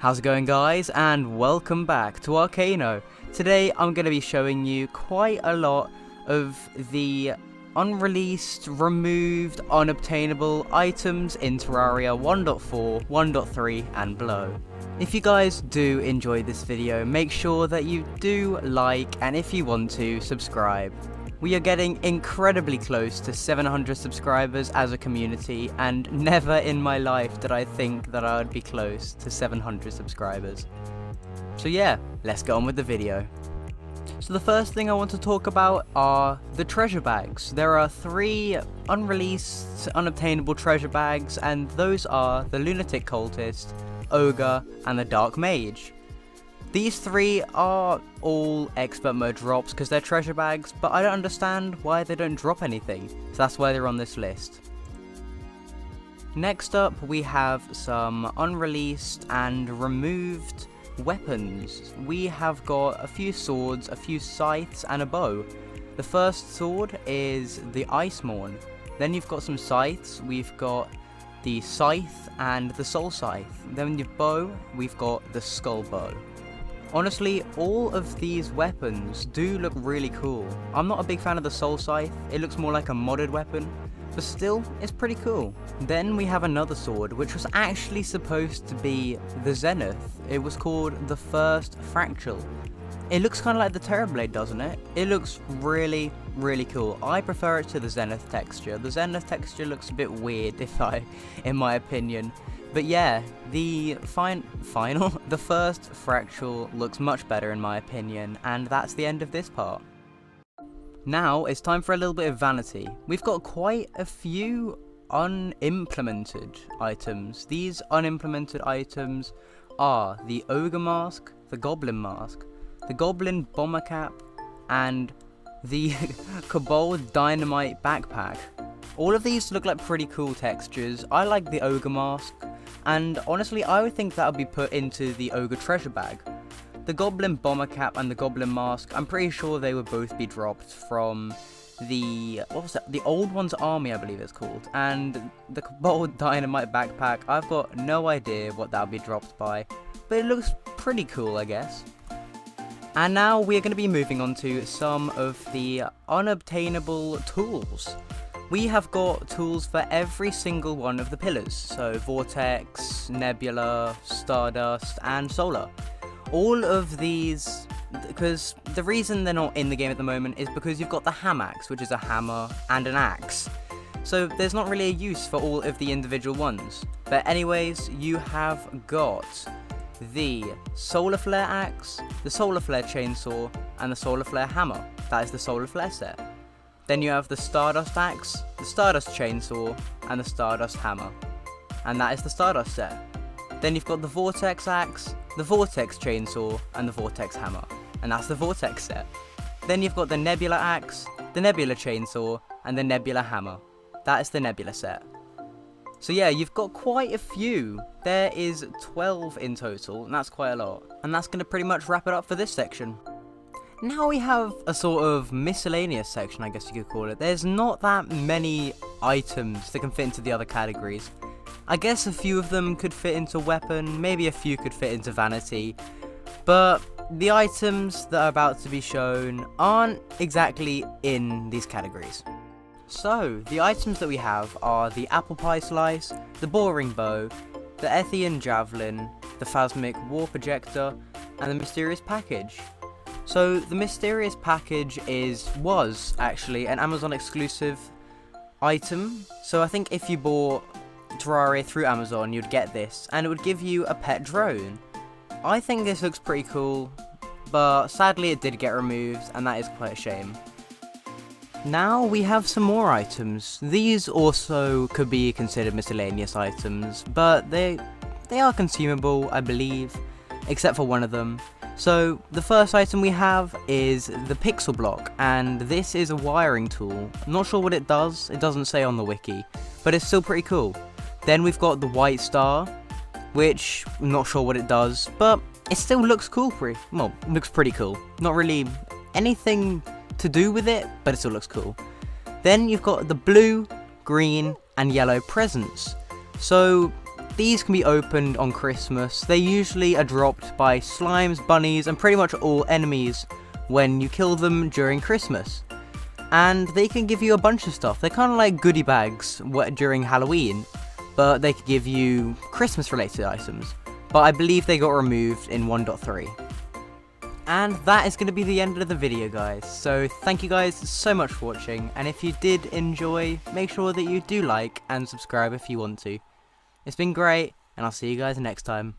How's it going, guys, and welcome back to Arcano. Today I'm going to be showing you quite a lot of the unreleased, removed, unobtainable items in Terraria 1.4, 1.3 and below. If you guys do enjoy this video, make sure that you do like, and if you want to, subscribe. We are getting incredibly close to 700 subscribers as a community, and never in my life did I think that I would be close to 700 subscribers. So yeah, let's get on with the video. So the first thing I want to talk about are the treasure bags. There are 3 unreleased, unobtainable treasure bags, and those are the Lunatic Cultist, Ogre, and the Dark Mage. These 3 are all expert mode drops because they're treasure bags, but I don't understand why they don't drop anything, so that's why they're on this list. Next up, we have some unreleased and removed weapons. We have got a few swords, a few scythes, and a bow. The first sword is the Ice Mawn. Then you've got some scythes. We've got the scythe and the soul scythe. Then your bow, we've got the skull bow. Honestly, all of these weapons do look really cool. I'm not a big fan of the soul scythe. It looks more like a modded weapon, but still, it's pretty cool. Then we have another sword, which was actually supposed to be the Zenith. It was called the First Fractal. It looks kind of like the Terrorblade, doesn't it? It looks really, really cool. I prefer it to the Zenith texture. The Zenith texture looks a bit weird, in my opinion. But yeah, the the First Fractal looks much better in my opinion, and that's the end of this part. Now it's time for a little bit of Vanity. We've got quite a few unimplemented items. These unimplemented items are the Ogre Mask, the Goblin Mask, the Goblin Bomber Cap, and the Kobold Dynamite Backpack. All of these look like pretty cool textures. I like the Ogre Mask, and honestly I would think that would be put into the Ogre Treasure Bag. The Goblin Bomber Cap and the Goblin Mask, I'm pretty sure they would both be dropped from the, the Old One's Army, I believe it's called, and the Kobold Dynamite Backpack, I've got no idea what that would be dropped by, but it looks pretty cool, I guess. And now we're going to be moving on to some of the unobtainable tools. We have got tools for every single one of the pillars, so Vortex, Nebula, Stardust, and Solar. All of these, because the reason they're not in the game at the moment is because you've got the Hamax, which is a hammer and an axe. So there's not really a use for all of the individual ones. But anyways, you have got the Solar Flare Axe, the Solar Flare Chainsaw, and the Solar Flare Hammer. That is the Solar Flare set. Then you have the Stardust Axe, the Stardust Chainsaw, and the Stardust Hammer. And that is the Stardust set. Then you've got the Vortex Axe, the Vortex Chainsaw, and the Vortex Hammer. And that's the Vortex set. Then you've got the Nebula Axe, the Nebula Chainsaw, and the Nebula Hammer. That is the Nebula set. So yeah, you've got quite a few. There is 12 in total, and that's quite a lot. And that's going to pretty much wrap it up for this section. Now we have a sort of miscellaneous section, I guess you could call it. There's not that many items that can fit into the other categories. I guess a few of them could fit into weapon, maybe a few could fit into vanity, but the items that are about to be shown aren't exactly in these categories. So, the items that we have are the Apple Pie Slice, the Boring Bow, the Ethian Javelin, the Phasmic War Projector, and the Mysterious Package. So the Mysterious Package was actually an Amazon exclusive item, so I think if you bought Terraria through Amazon you'd get this, and it would give you a pet drone. I think this looks pretty cool, but sadly it did get removed, and that is quite a shame. Now we have some more items. These also could be considered miscellaneous items, but they are consumable, I believe, except for one of them. So the first item we have is the Pixel Block, and this is a wiring tool. I'm not sure what it does, it doesn't say on the wiki, but it's still pretty cool. Then we've got the White Star, which I'm not sure what it does, but it still looks cool, looks pretty cool. Not really anything to do with it, but it still looks cool. Then you've got the blue, green, and yellow presents. So These can be opened on Christmas. They usually are dropped by slimes, bunnies, and pretty much all enemies when you kill them during Christmas. And they can give you a bunch of stuff. They're kind of like goodie bags during Halloween, but they could give you Christmas related items. But I believe they got removed in 1.3. And that is going to be the end of the video, guys. So thank you guys so much for watching, and if you did enjoy, make sure that you do like and subscribe if you want to. It's been great, and I'll see you guys next time.